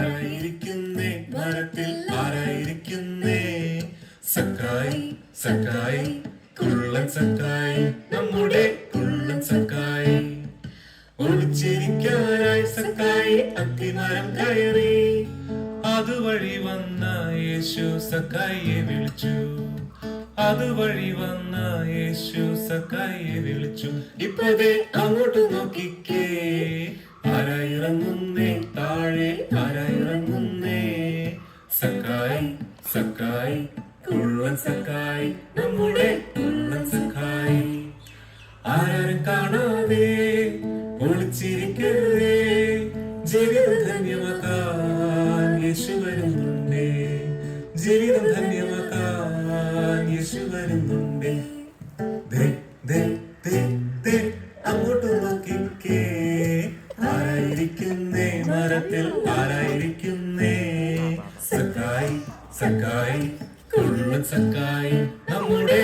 ആരായിരിക്കുന്നേ മരത്തിൽ ആരായിരിക്കുന്നേ? സക്കായി സക്കായി കുള്ളൻ സക്കായി, നമ്മുടെ കുള്ളൻ സക്കായി. ഒളിച്ചിരിക്കാനായി സക്കായി അത്തിമരം കയറി. അതുവഴി വന്ന യേശു സക്കായിയെ വിളിച്ചു. അതുവഴി വന്ന യേശു സക്കായിയെ വിളിച്ചു. ഇപ്പതേ അങ്ങോട്ട് നോക്കിക്കേ, ആരായിറങ്ങുന്നേ താഴെ, ആരായിറങ്ങുന്നേ? സക്കായി സക്കായി കുള്ളൻ സക്കായി, നമ്മുടെ കുള്ളൻ സക്കായി. ആരും കാണാതെ ഒളിച്ചിരിക്കരുതേ, ജീവിതം ധന്യമാക്കാൻ യേശു വരുന്നുണ്ടേ. ജീവിതം ധന്യമാക്കാൻ യേശു വരുന്നുണ്ടേ. അങ്ങോട്ട് നോക്കിക്കേ, ആരായിരിക്കുന്നേ മരത്തിൽ ആരായിരിക്കുന്നേ? സക്കായി സക്കായി കുള്ളൻ സക്കായി, നമ്മുടെ